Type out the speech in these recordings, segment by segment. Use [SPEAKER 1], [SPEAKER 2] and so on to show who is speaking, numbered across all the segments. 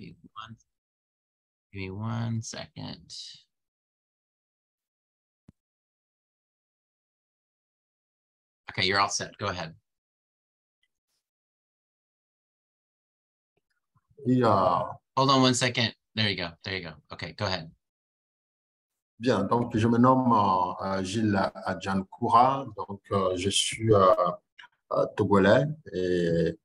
[SPEAKER 1] Give me one second. Okay, you're all set. Go ahead.
[SPEAKER 2] Yeah.
[SPEAKER 1] Hold on one second. There you go. There you go. Okay, go ahead.
[SPEAKER 2] Bien, donc je me nomme Gilles Adjankoura, donc je suis togolais et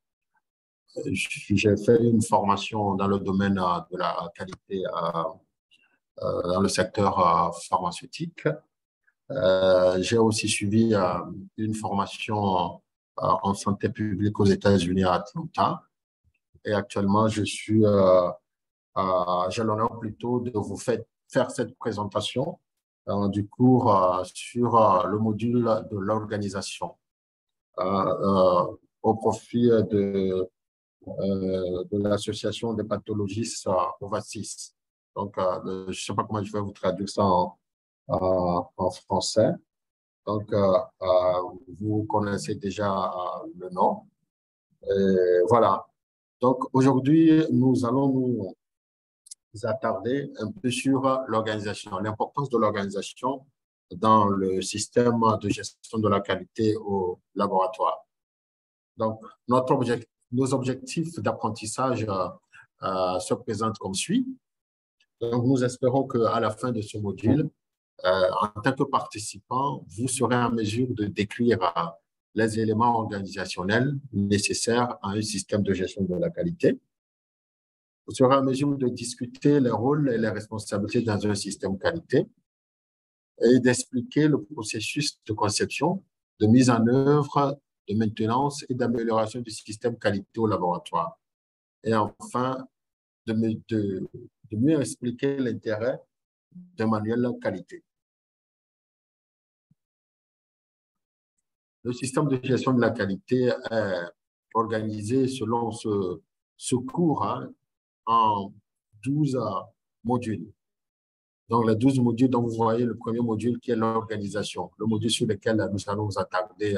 [SPEAKER 2] j'ai fait une formation dans le domaine de la qualité dans le secteur pharmaceutique. J'ai aussi suivi une formation en santé publique aux États-Unis à Atlanta. Et actuellement, j'ai l'honneur plutôt de vous faire cette présentation du cours sur le module de l'organisation au profit de l'association des pathologistes OVA6. Donc, je ne sais pas comment je vais vous traduire ça en français. Donc, vous connaissez déjà le nom. Et voilà. Donc, aujourd'hui, nous allons nous attarder un peu sur l'organisation, l'importance de l'organisation dans le système de gestion de la qualité au laboratoire. Donc, nos objectifs d'apprentissage se présentent comme suit. Donc, nous espérons qu'à la fin de ce module, en tant que participant, vous serez en mesure de décrire les éléments organisationnels nécessaires à un système de gestion de la qualité. Vous serez en mesure de discuter les rôles et les responsabilités dans un système qualité et d'expliquer le processus de conception, de mise en œuvre, de maintenance et d'amélioration du système qualité au laboratoire. Et enfin, de mieux expliquer l'intérêt d'un manuel qualité. Le système de gestion de la qualité est organisé selon ce cours en 12 modules. Donc, les 12 modules dont vous voyez le premier module qui est l'organisation, le module sur lequel nous allons nous attarder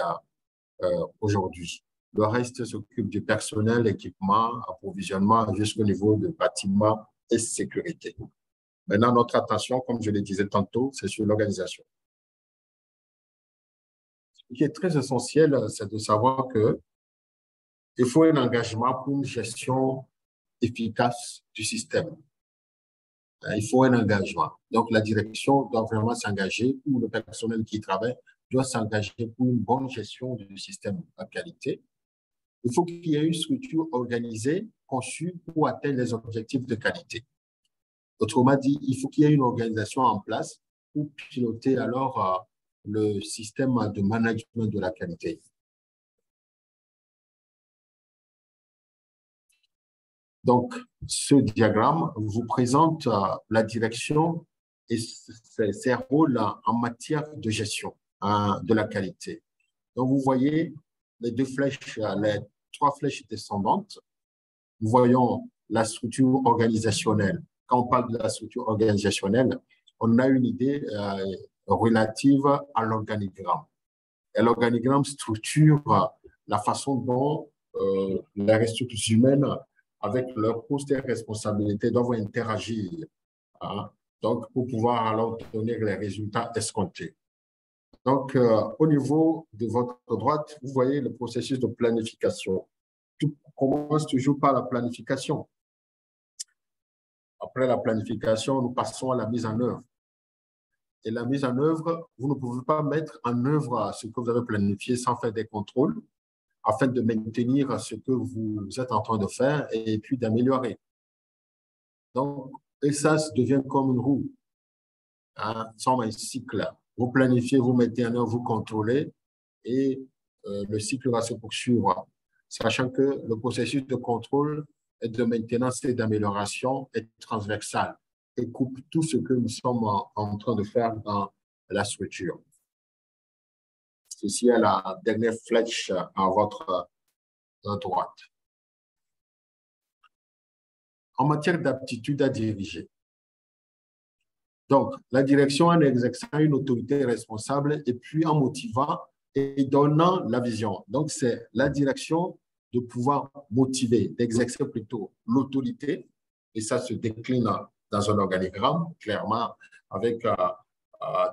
[SPEAKER 2] aujourd'hui. Le reste s'occupe du personnel, équipement, approvisionnement jusqu'au niveau de bâtiment et sécurité. Maintenant, notre attention, comme je le disais tantôt, c'est sur l'organisation. Ce qui est très essentiel, c'est de savoir qu'il faut un engagement pour une gestion efficace du système. Il faut un engagement. Donc, la direction doit vraiment s'engager, ou le personnel qui y travaille doit s'engager pour une bonne gestion du système de qualité. Il faut qu'il y ait une structure organisée, conçue pour atteindre les objectifs de qualité. Autrement dit, il faut qu'il y ait une organisation en place pour piloter alors le système de management de la qualité. Donc, ce diagramme vous présente la direction et ses rôles en matière de gestion de la qualité. Donc, vous voyez les les 3 flèches descendantes. Nous voyons la structure organisationnelle. Quand on parle de la structure organisationnelle, on a une idée relative à l'organigramme. Et l'organigramme structure la façon dont les ressources humaines, avec leurs postes et responsabilités, doivent interagir. Donc, pour pouvoir alors donner les résultats escomptés. Donc, au niveau de votre droite, vous voyez le processus de planification. Tout commence toujours par la planification. Après la planification, nous passons à la mise en œuvre. Et la mise en œuvre, vous ne pouvez pas mettre en œuvre ce que vous avez planifié sans faire des contrôles, afin de maintenir ce que vous êtes en train de faire et puis d'améliorer. Donc, et ça devient comme une roue, comme un cycle. Vous planifiez, vous mettez en œuvre, vous contrôlez et le cycle va se poursuivre, sachant que le processus de contrôle et de maintenance et d'amélioration est transversal et coupe tout ce que nous sommes en train de faire dans la structure. Ceci est la dernière flèche à votre droite. En matière d'aptitude à diriger. Donc, la direction en exerçant une autorité responsable et puis en motivant et donnant la vision. Donc, c'est la direction de pouvoir motiver, d'exercer plutôt l'autorité et ça se décline dans un organigramme, clairement, avec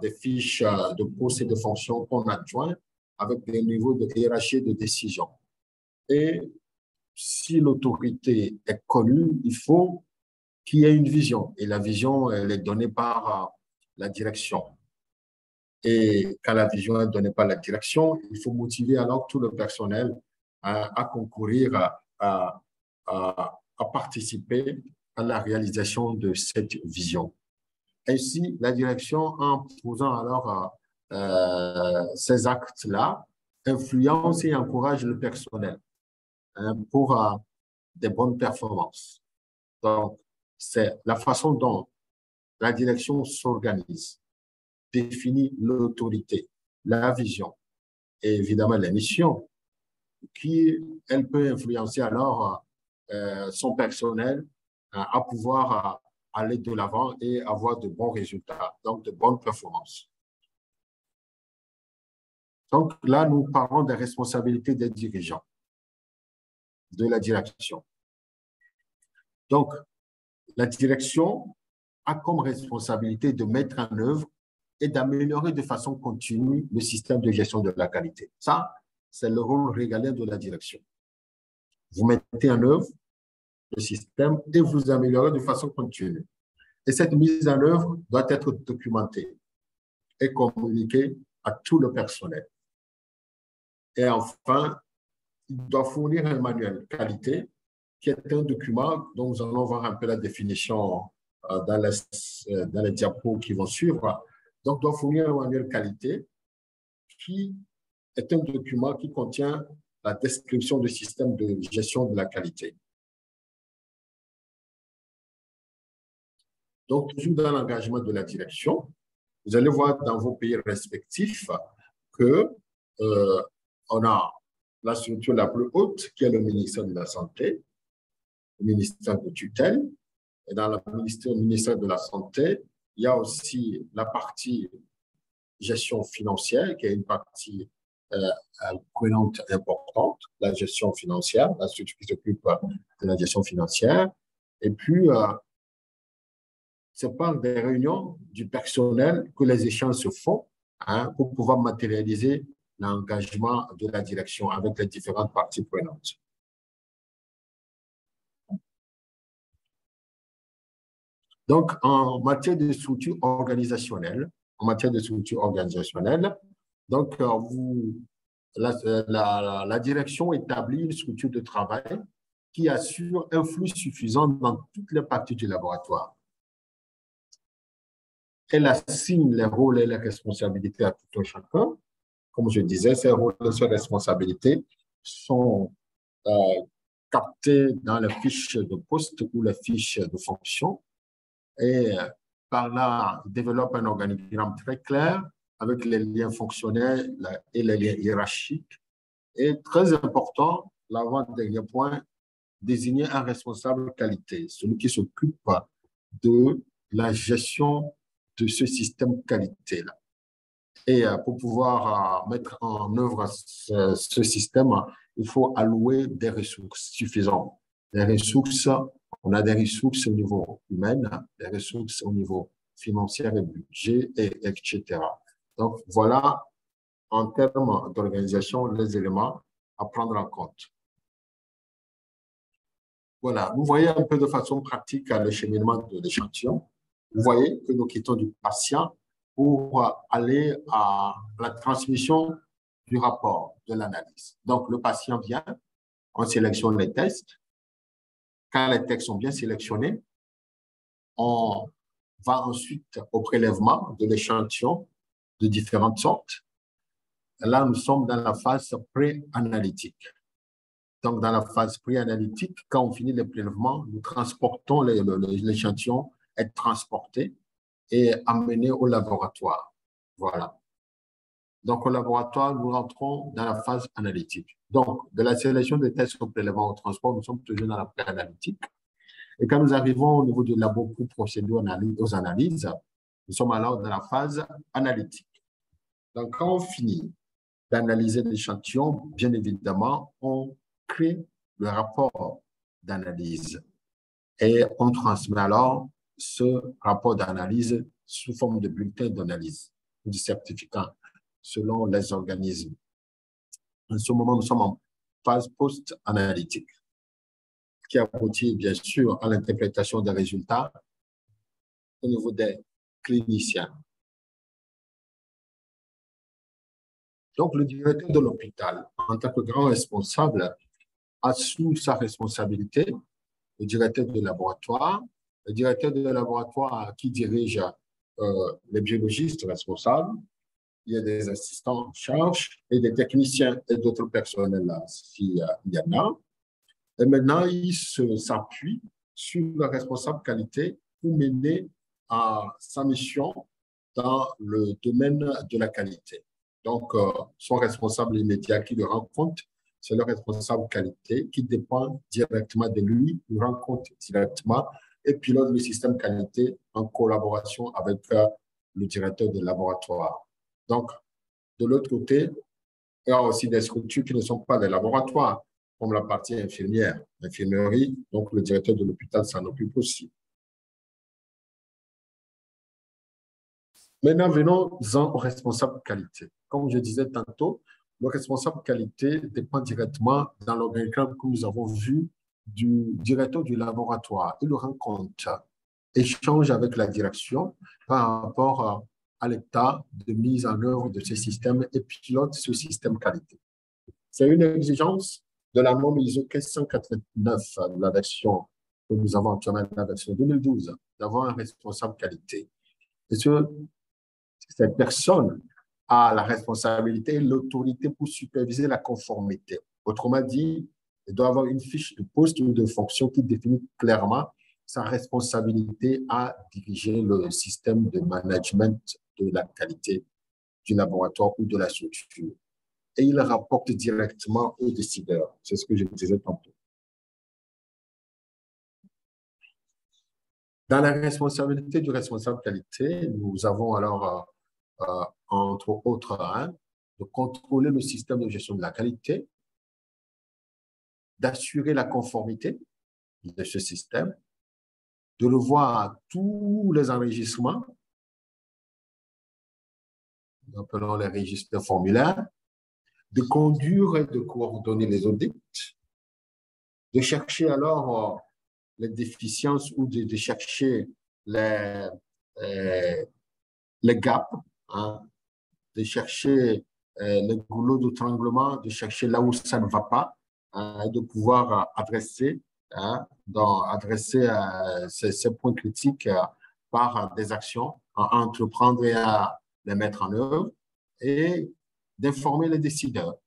[SPEAKER 2] des fiches de postes et de fonctions qu'on adjoint, avec des niveaux de hiérarchie de décision. Et si l'autorité est connue, il faut qu'il y ait une vision. Et la vision, elle est donnée par la direction. Et quand la vision est donnée par la direction, il faut motiver alors tout le personnel à concourir, à participer à la réalisation de cette vision. Ainsi, la direction, en posant alors ces actes-là, influence et encourage le personnel pour des bonnes performances. Donc, c'est la façon dont la direction s'organise, définit l'autorité, la vision et évidemment les missions, qui, elle peut influencer alors son personnel à pouvoir aller de l'avant et avoir de bons résultats, donc de bonnes performances. Donc là, nous parlons des responsabilités des dirigeants, de la direction. Donc, la direction a comme responsabilité de mettre en œuvre et d'améliorer de façon continue le système de gestion de la qualité. Ça, c'est le rôle régalien de la direction. Vous mettez en œuvre le système et vous améliorez de façon continue. Et cette mise en œuvre doit être documentée et communiquée à tout le personnel. Et enfin, il doit fournir un manuel qualité qui est un document dont nous allons voir un peu la définition dans les diapos qui vont suivre. Donc, doit fournir un manuel qualité qui est un document qui contient la description du système de gestion de la qualité. Donc, toujours dans l'engagement de la direction, vous allez voir dans vos pays respectifs que on a la structure la plus haute, qui est le ministère de la Santé, le ministère de tutelle. Et dans le ministère de la Santé, il y a aussi la partie gestion financière, qui est une partie prenante importante, la gestion financière, la structure qui s'occupe de la gestion financière. Et puis, c'est par des réunions du personnel que les échanges se font pour pouvoir matérialiser l'engagement de la direction avec les différentes parties prenantes. Donc, en matière de structure organisationnelle, donc, la direction établit une structure de travail qui assure un flux suffisant dans toutes les parties du laboratoire. Elle assigne les rôles et les responsabilités à tout un chacun. Comme je disais, ces rôles et ces responsabilités sont captés dans les fiches de poste ou les fiches de fonction. Et par là, développe un organigramme très clair avec les liens fonctionnels et les liens hiérarchiques. Et très important, l'avant-dernier point, désigner un responsable qualité, celui qui s'occupe de la gestion de ce système qualité-là. Et pour pouvoir mettre en œuvre ce système, il faut allouer des ressources suffisantes. Les ressources, on a des ressources au niveau humain, des ressources au niveau financier et budget, etc. Donc, voilà, en termes d'organisation, les éléments à prendre en compte. Voilà, vous voyez un peu de façon pratique le cheminement de l'échantillon. Vous voyez que nous quittons du patient pour aller à la transmission du rapport de l'analyse. Donc, le patient vient, on sélectionne les tests. Quand les tests sont bien sélectionnés, on va ensuite au prélèvement de l'échantillon de différentes sortes. Là, nous sommes dans la phase pré-analytique. Donc, dans la phase pré-analytique, quand on finit le prélèvement, nous transportons l'échantillon, est transporté et amené au laboratoire. Voilà. Donc, au laboratoire, nous rentrons dans la phase analytique. Donc, de la sélection des tests au prélèvement au transport, nous sommes toujours dans la pré-analytique. Et quand nous arrivons au niveau du labo pour procéder aux analyses, nous sommes alors dans la phase analytique. Donc, quand on finit d'analyser l'échantillon, bien évidemment, on crée le rapport d'analyse. Et on transmet alors ce rapport d'analyse sous forme de bulletin d'analyse ou de certificat selon les organismes. En ce moment, nous sommes en phase post-analytique, qui aboutit bien sûr à l'interprétation des résultats au niveau des cliniciens. Donc, le directeur de l'hôpital, en tant que grand responsable, a sous sa responsabilité le directeur de laboratoire, le directeur de laboratoire qui dirige les biologistes responsables, il y a des assistants en charge et des techniciens et d'autres personnels là, s'il y en a. Et maintenant, il s'appuie sur le responsable qualité pour mener sa mission dans le domaine de la qualité. Donc, son responsable immédiat qui le rend compte, c'est le responsable qualité qui dépend directement de lui, le rend compte directement et pilote le système qualité en collaboration avec le directeur de laboratoire. Donc, de l'autre côté, il y a aussi des structures qui ne sont pas des laboratoires, comme la partie infirmière, l'infirmerie, donc le directeur de l'hôpital s'en occupe aussi. Maintenant, venons-en au responsable qualité. Comme je disais tantôt, le responsable qualité dépend directement dans l'organigramme que nous avons vu du directeur du laboratoire. Il le rend compte, échange avec la direction par rapport à l'état de mise en œuvre de ce système et pilote ce système qualité. C'est une exigence de la norme ISO 1589, la version que nous avons actuellement, la version 2012, d'avoir un responsable qualité. Et cette personne a la responsabilité et l'autorité pour superviser la conformité. Autrement dit, il doit avoir une fiche de poste ou de fonction qui définit clairement sa responsabilité à diriger le système de management de la qualité du laboratoire ou de la structure. Et il rapporte directement aux décideurs. C'est ce que je disais tantôt. Dans la responsabilité du responsable qualité, nous avons alors entre autres, de contrôler le système de gestion de la qualité, d'assurer la conformité de ce système, de revoir tous les enregistrements, nous appelons les registres de formulaires, de conduire et de coordonner les audits, de chercher alors les déficiences ou de chercher les gaps, de chercher les goulots d'étranglement, de chercher là où ça ne va pas, de pouvoir adresser, ces points critiques par des actions à entreprendre et à les mettre en œuvre et d'informer les décideurs.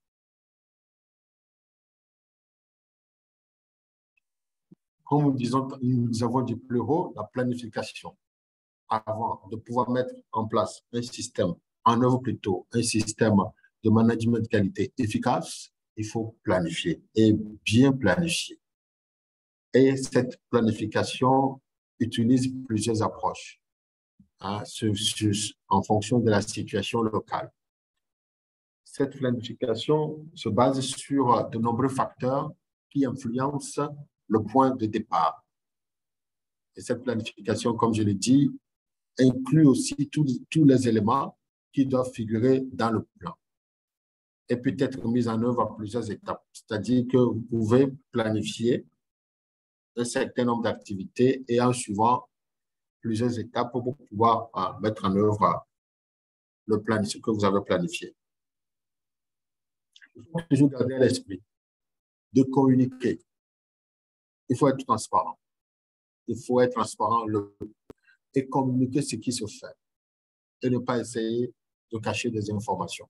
[SPEAKER 2] Comme nous avons dit plus haut, la planification. Avant de pouvoir mettre en place un système, en œuvre plutôt, un système de management de qualité efficace, il faut planifier et bien planifier. Et cette planification utilise plusieurs approches en fonction de la situation locale. Cette planification se base sur de nombreux facteurs qui influencent le point de départ. Et cette planification, comme je l'ai dit, inclut aussi tous les éléments qui doivent figurer dans le plan et peut être mis en œuvre à plusieurs étapes. C'est-à-dire que vous pouvez planifier un certain nombre d'activités et en suivant plusieurs étapes pour pouvoir mettre en œuvre le plan, ce que vous avez planifié. Il faut toujours garder à l'esprit de communiquer. Il faut être transparent. Il faut être transparent et communiquer ce qui se fait et ne pas essayer de cacher des informations.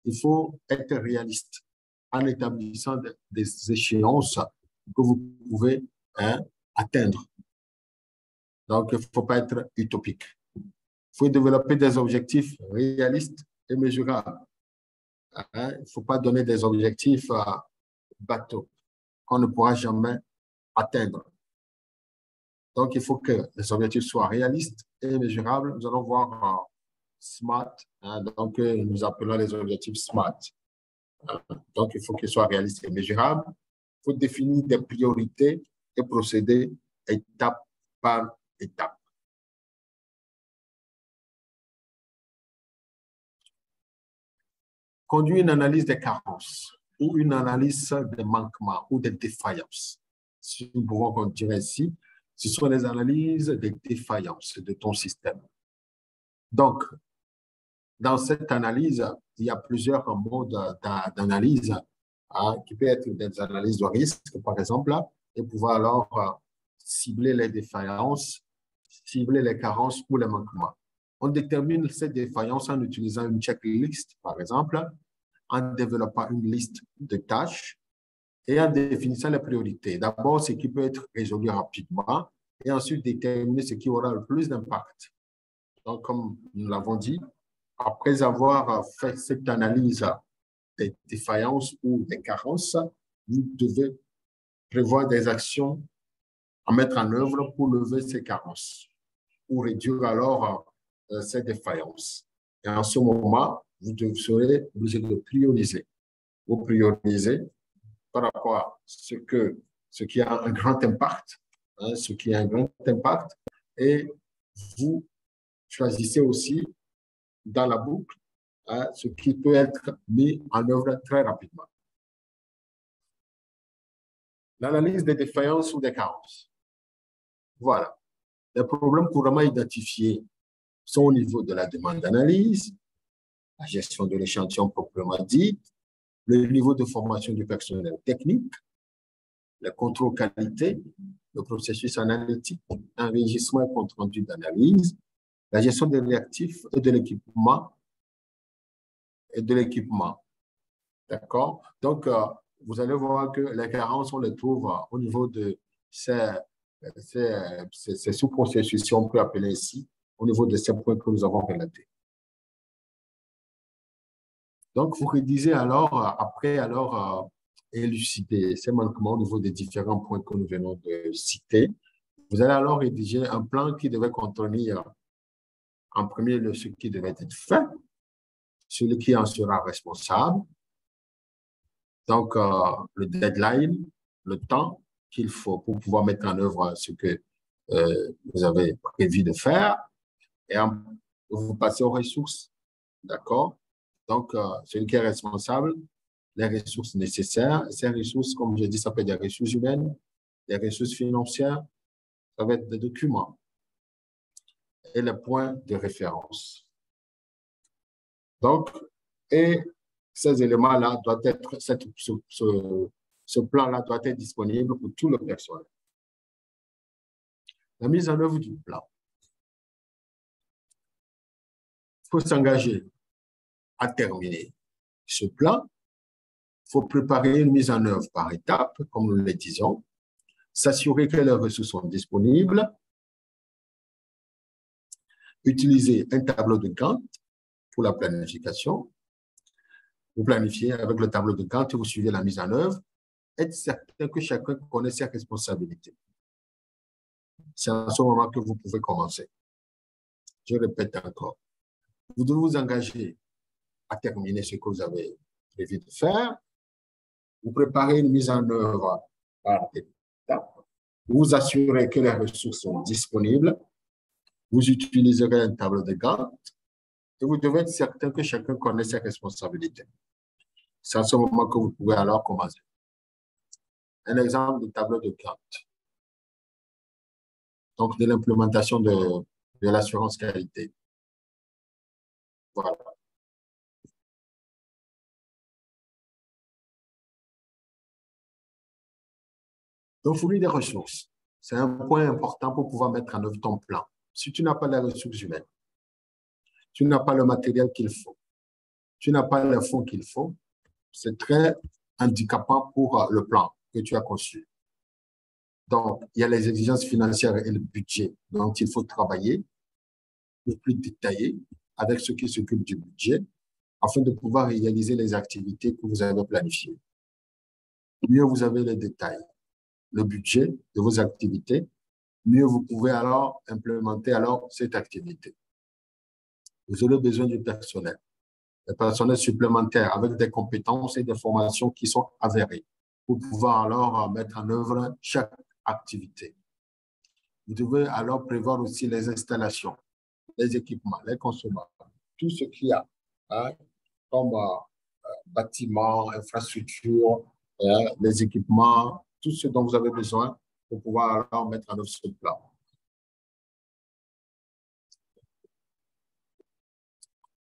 [SPEAKER 2] Il faut être réaliste en établissant des échéances que vous pouvez atteindre. Donc, il ne faut pas être utopique. Il faut développer des objectifs réalistes et mesurables. Il ne faut pas donner des objectifs bateaux qu'on ne pourra jamais atteindre. Donc, il faut que les objectifs soient réalistes et mesurables. Nous allons voir SMART, donc nous appelons les objectifs SMART. Donc, il faut qu'ils soient réalistes et mesurables. Il faut définir des priorités et procéder étape par étape. Conduire une analyse des carences ou une analyse des manquements ou des défaillances. Si nous pouvons dire ainsi, ce sont les analyses des défaillances de ton système. Donc, dans cette analyse, il y a plusieurs modes d'analyse qui peuvent être des analyses de risque, par exemple, et pouvoir alors cibler les défaillances, cibler les carences ou les manquements. On détermine ces défaillances en utilisant une checklist, par exemple, en développant une liste de tâches et en définissant les priorités. D'abord, ce qui peut être résolu rapidement et ensuite déterminer ce qui aura le plus d'impact. Donc, comme nous l'avons dit, après avoir fait cette analyse des défaillances ou des carences, vous devez prévoir des actions à mettre en œuvre pour lever ces carences ou réduire alors ces défaillances. Et en ce moment, vous serez obligé de prioriser. Vous priorisez par rapport à ce qui a un grand impact, ce qui a un grand impact, et vous choisissez aussi dans la boucle ce qui peut être mis en œuvre très rapidement. L'analyse des défaillances ou des carences. Voilà. Les problèmes couramment identifiés sont au niveau de la demande d'analyse, la gestion de l'échantillon proprement dit, le niveau de formation du personnel technique, le contrôle qualité, le processus analytique, enregistrement et compte rendu d'analyse, la gestion des réactifs et de l'équipement. D'accord? Donc, vous allez voir que les carences, on les trouve au niveau de ces sous-processus, si on peut appeler ici, au niveau de ces points que nous avons relatés. Donc, vous rédigez alors, après élucider ces manquements au niveau des différents points que nous venons de citer, vous allez alors rédiger un plan qui devait contenir en premier lieu ce qui devait être fait, celui qui en sera responsable, donc le deadline, le temps qu'il faut pour pouvoir mettre en œuvre ce que vous avez prévu de faire, et vous passez aux ressources, d'accord? Donc, celui qui est responsable, les ressources nécessaires. Ces ressources, comme je dis, ça peut être des ressources humaines, des ressources financières, ça va être des documents et les points de référence. Donc, et ces éléments-là doivent être, ce plan-là doit être disponible pour tout le personnel. La mise en œuvre du plan. Il faut s'engager à terminer ce plan. Il faut préparer une mise en œuvre par étapes, comme nous le disons, s'assurer que les ressources sont disponibles, utiliser un tableau de Gantt pour la planification. Vous planifiez avec le tableau de Gantt et vous suivez la mise en œuvre. Être certain que chacun connaît ses responsabilités. C'est à ce moment que vous pouvez commencer. Je répète encore. Vous devez vous engager à terminer ce que vous avez prévu de faire. Vous préparez une mise en œuvre par étapes. Vous assurez que les ressources sont disponibles. Vous utiliserez un tableau de Gantt et vous devez être certain que chacun connaît ses responsabilités. C'est à ce moment que vous pouvez alors commencer. Un exemple de tableau de Gantt. Donc, de l'implémentation de l'assurance qualité. Voilà. Donc, fournir des ressources. C'est un point important pour pouvoir mettre en œuvre ton plan. Si tu n'as pas les ressources humaines, tu n'as pas le matériel qu'il faut, tu n'as pas les fonds qu'il faut, c'est très handicapant pour le plan que tu as conçu. Donc, il y a les exigences financières et le budget dont il faut travailler, le plus détaillé, avec ceux qui s'occupent du budget, afin de pouvoir réaliser les activités que vous avez planifiées. Mieux vous avez les détails, le budget de vos activités, mieux vous pouvez alors implémenter cette activité. Vous aurez besoin du personnel, des personnels supplémentaires avec des compétences et des formations qui sont avérées pour pouvoir alors mettre en œuvre chaque activité. Vous devez alors prévoir aussi les installations, les équipements, les consommables, tout ce qu'il y a, hein, comme bâtiments, infrastructures, les équipements, tout ce dont vous avez besoin pour pouvoir alors mettre en œuvre ce plan.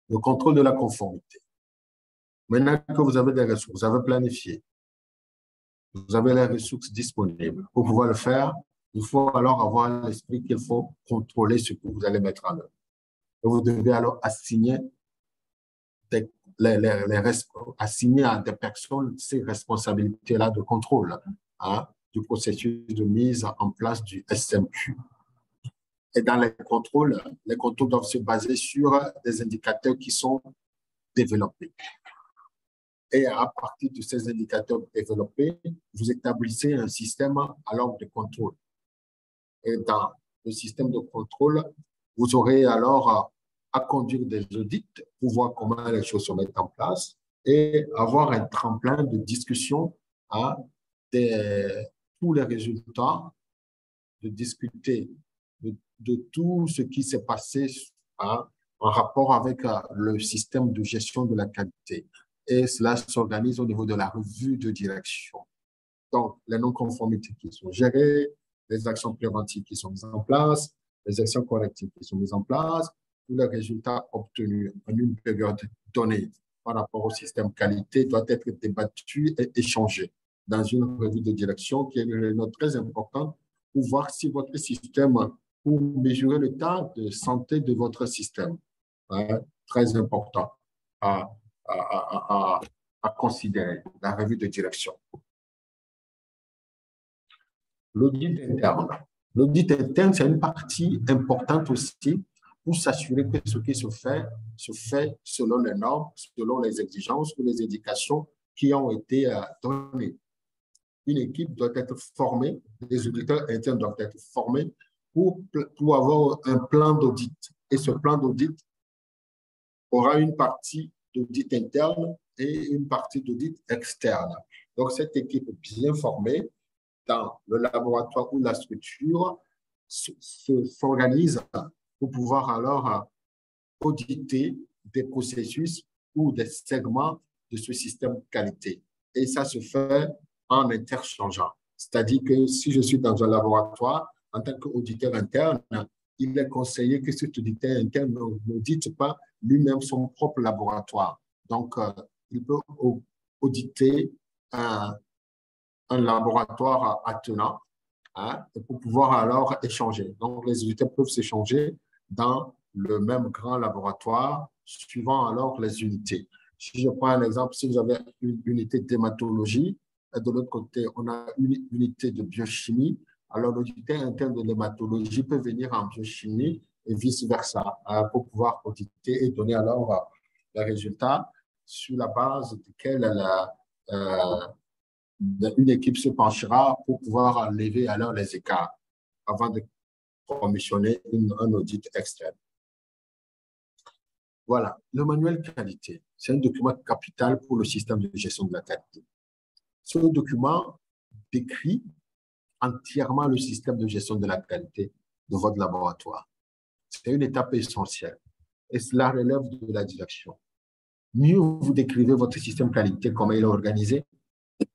[SPEAKER 2] Le contrôle de la conformité. Maintenant que vous avez des ressources, vous avez planifié, vous avez les ressources disponibles pour pouvoir le faire, il faut alors avoir l'esprit qu'il faut contrôler ce que vous allez mettre en œuvre. Et vous devez alors assigner assigner à des personnes ces responsabilités-là de contrôle, hein, du processus de mise en place du SMQ. Et dans les contrôles doivent se baser sur des indicateurs qui sont développés. Et à partir de ces indicateurs développés, vous établissez un système alors de contrôle. Et dans le système de contrôle, vous aurez alors à conduire des audits pour voir comment les choses se mettent en place et avoir un tremplin de discussion à tous les résultats, de discuter de tout ce qui s'est passé en rapport avec le système de gestion de la qualité. Et cela s'organise au niveau de la revue de direction. Donc, les non-conformités qui sont gérées, les actions préventives qui sont mises en place, les actions correctives qui sont mises en place, tous les résultats obtenus en une période donnée par rapport au système qualité doivent être débattus et échangés dans une revue de direction qui est une réunion très importante pour voir si votre système, pour mesurer l'état de santé de votre système. Hein, très important à considérer, la revue de direction. L'audit interne. L'audit interne, c'est une partie importante aussi pour s'assurer que ce qui se fait selon les normes, selon les exigences ou les indications qui ont été données. Une équipe doit être formée, les auditeurs internes doivent être formés pour avoir un plan d'audit. Et ce plan d'audit aura une partie d'audit interne et une partie d'audit externe. Donc, cette équipe bien formée dans le laboratoire ou la structure s'organise pour pouvoir alors auditer des processus ou des segments de ce système qualité. Et ça se fait en interchangeant. C'est-à-dire que si je suis dans un laboratoire, en tant qu'auditeur interne, il est conseillé que cet auditeur interne n'audite pas lui-même son propre laboratoire. Donc, il peut auditer un laboratoire attenant, hein, pour pouvoir alors échanger. Donc, les auditeurs peuvent s'échanger dans le même grand laboratoire, suivant alors les unités. Si je prends un exemple, si vous avez une unité d'hématologie, et de l'autre côté, on a une unité de biochimie, alors l'auditeur interne de l'hématologie peut venir en biochimie et vice-versa, hein, pour pouvoir auditer et donner alors les résultats sur la base desquels une équipe se penchera pour pouvoir lever alors les écarts avant de commissionner un audit externe. Voilà, le manuel qualité, c'est un document capital pour le système de gestion de la qualité. Ce document décrit entièrement le système de gestion de la qualité de votre laboratoire. C'est une étape essentielle et cela relève de la direction. Mieux vous décrivez votre système qualité, comment il est organisé,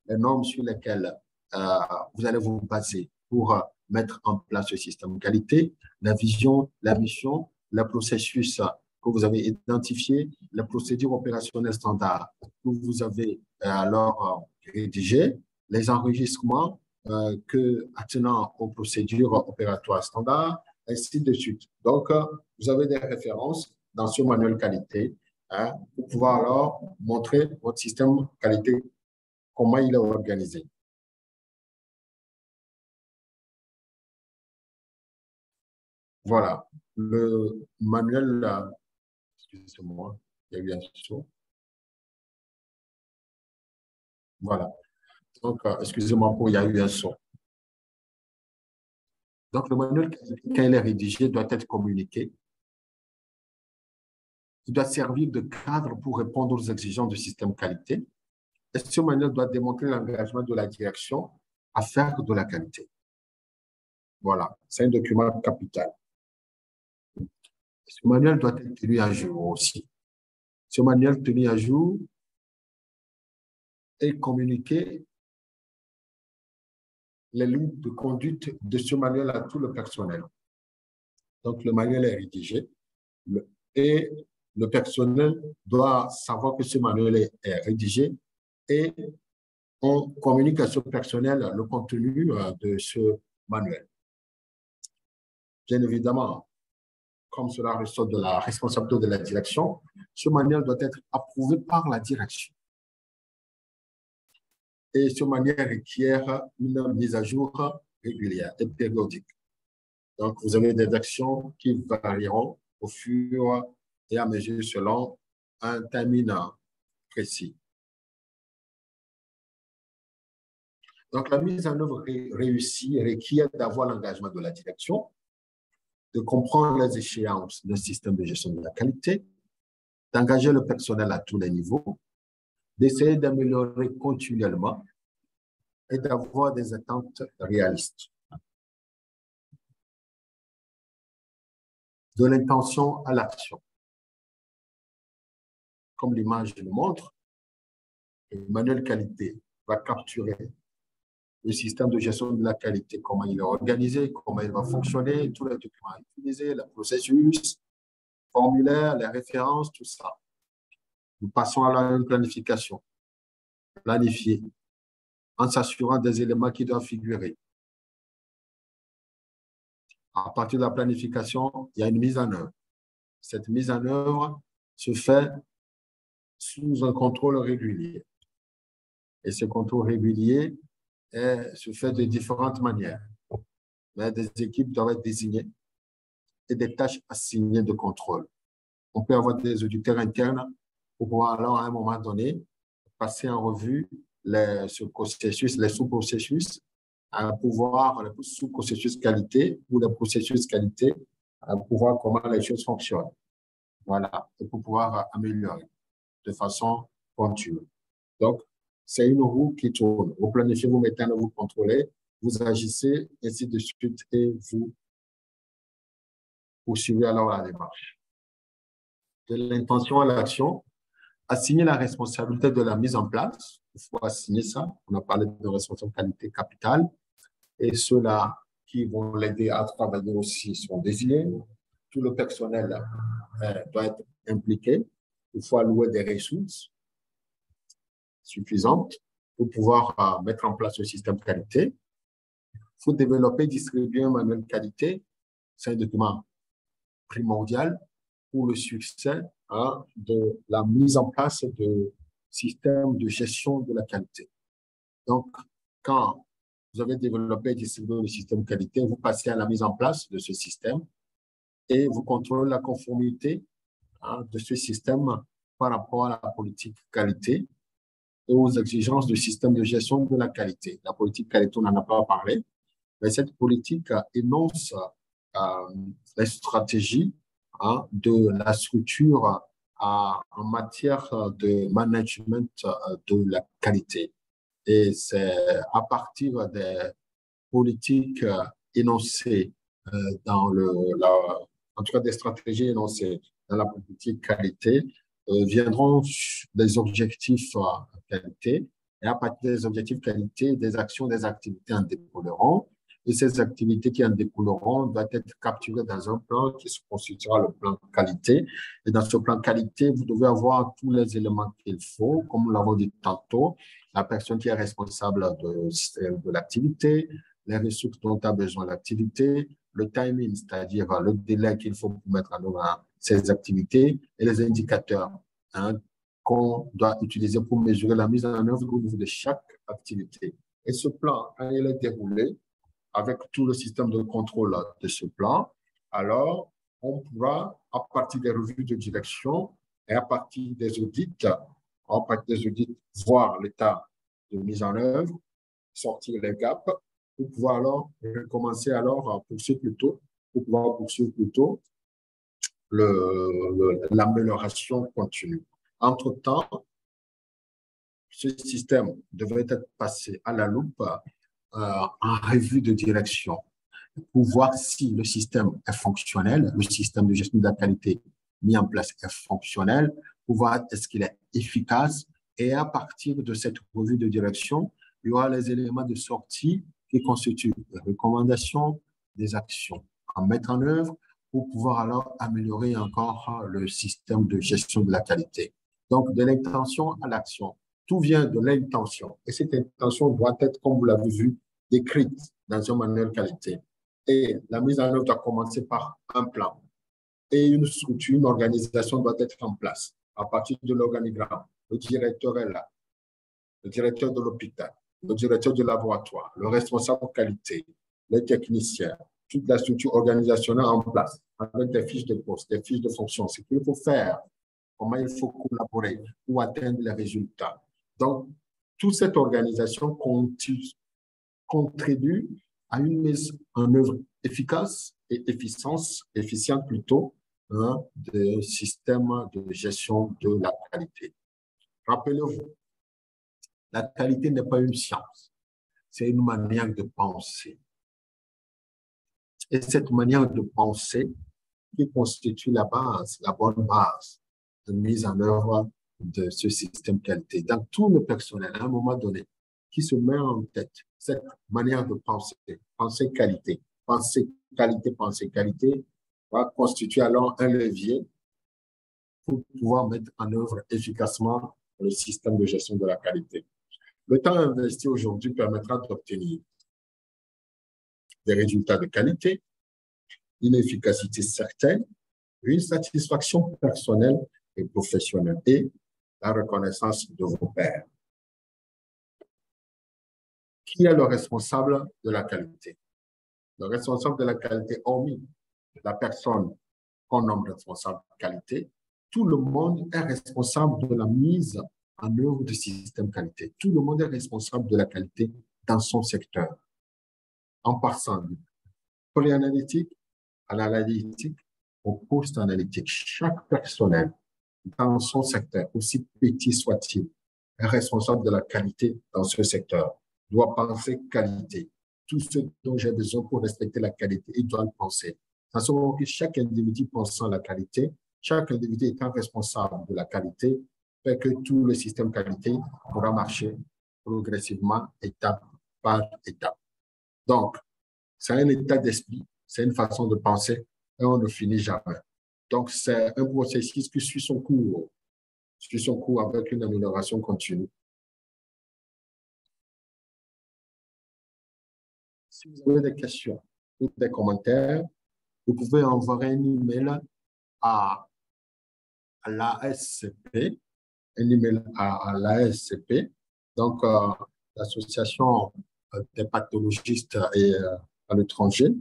[SPEAKER 2] les normes sur lesquelles vous allez vous baser pour mettre en place ce système qualité, la vision, la mission, le processus que vous avez identifié, la procédure opérationnelle standard que vous avez alors rédigé, les enregistrements attenant aux procédures opératoires standards, ainsi de suite. Donc, vous avez des références dans ce manuel qualité, hein, pour pouvoir alors montrer votre système qualité, comment il est organisé. Voilà, le manuel, excusez-moi, il y a eu un saut. Voilà, donc, excusez-moi pour, il y a eu un saut. Donc, le manuel, quand il est rédigé, doit être communiqué. Il doit servir de cadre pour répondre aux exigences du système qualité. Et ce manuel doit démontrer l'engagement de la direction à faire de la qualité. Voilà, c'est un document capital. Ce manuel doit être tenu à jour aussi. Ce manuel tenu à jour est communiqué les lignes de conduite de ce manuel à tout le personnel. Donc, le manuel est rédigé et le personnel doit savoir que ce manuel est rédigé et on communique à ce personnel le contenu de ce manuel. Bien évidemment, comme cela ressort de la responsabilité de la direction, ce manuel doit être approuvé par la direction. Et ce manuel requiert une mise à jour régulière et périodique. Donc, vous avez des actions qui varieront au fur et à mesure selon un timing précis. Donc, la mise en œuvre réussie requiert d'avoir l'engagement de la direction, de comprendre les échéances d'un système de gestion de la qualité, d'engager le personnel à tous les niveaux, d'essayer d'améliorer continuellement et d'avoir des attentes réalistes. De l'intention à l'action. Comme l'image le montre, le manuel qualité va capturer le système de gestion de la qualité, comment il est organisé, comment il va fonctionner, tous les documents utilisés, le processus, formulaire, les références, tout ça. Nous passons à la planification. Planifier en s'assurant des éléments qui doivent figurer. À partir de la planification, il y a une mise en œuvre. Cette mise en œuvre se fait sous un contrôle régulier. Et ce contrôle régulier se fait de différentes manières. Mais des équipes doivent être désignées et des tâches assignées de contrôle. On peut avoir des auditeurs internes pour pouvoir alors, à un moment donné, passer en revue les sous-processus, pouvoir les sous-processus qualité ou les processus qualité, pour voir comment les choses fonctionnent. Voilà, et pour pouvoir améliorer de façon continue. Donc, c'est une roue qui tourne. Vous planifiez, vous mettez en œuvre, vous contrôlez, vous agissez, ainsi de suite, et vous poursuivez alors la démarche. De l'intention à l'action, assigner la responsabilité de la mise en place. Il faut assigner ça. On a parlé de responsabilité qualité capitale. Et ceux-là qui vont l'aider à travailler aussi sont désignés. Tout le personnel doit être impliqué. Il faut allouer des ressources suffisantes pour pouvoir mettre en place le système qualité. Il faut développer et distribuer un manuel qualité. C'est un document primordial pour le succès de la mise en place de systèmes de gestion de la qualité. Donc, quand vous avez développé et distribué le système qualité, vous passez à la mise en place de ce système et vous contrôlez la conformité de ce système par rapport à la politique qualité et aux exigences du système de gestion de la qualité. La politique qualité, on n'en a pas parlé, mais cette politique énonce les stratégies de la structure en matière de management de la qualité. Et c'est à partir des politiques énoncées en tout cas des stratégies énoncées dans la politique qualité, viendront des objectifs qualité. Et à partir des objectifs qualité, des actions, des activités en découleront. Et ces activités qui en découleront doivent être capturées dans un plan qui se constituera le plan qualité. Et dans ce plan qualité, vous devez avoir tous les éléments qu'il faut, comme nous l'avons dit tantôt, la personne qui est responsable de l'activité, les ressources dont a besoin l'activité, le timing, c'est-à-dire le délai qu'il faut pour mettre en œuvre ces activités et les indicateurs qu'on doit utiliser pour mesurer la mise en œuvre au niveau de chaque activité. Et ce plan, quand il est déroulé, avec tout le système de contrôle de ce plan, alors on pourra, à partir des revues de direction et à partir des audits, voir l'état de mise en œuvre, sortir les gaps, pour pouvoir alors recommencer alors pour pouvoir poursuivre plutôt l'amélioration continue. Entre-temps, ce système devrait être passé à la loupe en revue de direction. pour voir si le système est fonctionnel, le système de gestion de la qualité mis en place est fonctionnel, pour voir est-ce qu'il est efficace. Et à partir de cette revue de direction, il y aura les éléments de sortie qui constituent des recommandations, des actions à mettre en œuvre pour pouvoir alors améliorer encore le système de gestion de la qualité. Donc, de l'intention à l'action. Tout vient de l'intention. Et cette intention doit être, comme vous l'avez vu, décrite dans un manuel qualité. Et la mise en œuvre doit commencer par un plan. Et une structure, une organisation doit être en place. À partir de l'organigramme, le directeur est là, le directeur de l'hôpital, le directeur du laboratoire, le responsable qualité, les techniciens, toute la structure organisationnelle en place, avec des fiches de poste, des fiches de fonction, ce qu'il faut faire, comment il faut collaborer pour atteindre les résultats. Donc, toute cette organisation contribue à une mise en œuvre efficace et efficiente plutôt, de système de gestion de la qualité. Rappelez-vous, la qualité n'est pas une science, c'est une manière de penser. Et cette manière de penser qui constitue la base, la bonne base de mise en œuvre de ce système qualité. Dans tout le personnel, à un moment donné, qui se met en tête cette manière de penser, penser qualité, penser qualité, va constituer alors un levier pour pouvoir mettre en œuvre efficacement le système de gestion de la qualité. Le temps investi aujourd'hui permettra d'obtenir des résultats de qualité, une efficacité certaine, une satisfaction personnelle et professionnelle et la reconnaissance de vos pairs. Qui est le responsable de la qualité? Le responsable de la qualité, hormis la personne qu'on nomme responsable de qualité, tout le monde est responsable de la mise en œuvre du système qualité. Tout le monde est responsable de la qualité dans son secteur. En passant du pré-analytique à l'analytique au post-analytique, chaque personnel dans son secteur, aussi petit soit-il, est responsable de la qualité dans ce secteur, doit penser qualité. Tout ce dont j'ai besoin pour respecter la qualité, il doit le penser. À ce moment que chaque individu pensant la qualité, chaque individu étant responsable de la qualité, fait que tout le système qualité pourra marcher progressivement, étape par étape. Donc, c'est un état d'esprit, c'est une façon de penser et on ne finit jamais. Donc, c'est un processus qui suit son cours avec une amélioration continue. Si vous avez des questions ou des commentaires, vous pouvez envoyer un email à l'ASCP, un email à l'ASCP, donc l'association des pathologistes et à l'étranger,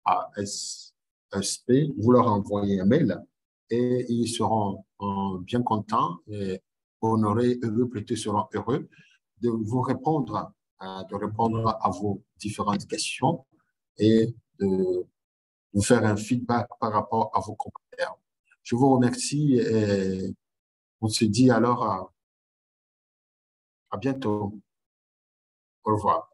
[SPEAKER 2] ASP, vous leur envoyez un mail et ils seront bien contents et honorés, heureux, plutôt seront heureux de vous répondre, à vos différentes questions et de vous faire un feedback par rapport à vos commentaires. Je vous remercie et on se dit alors à bientôt. Au revoir.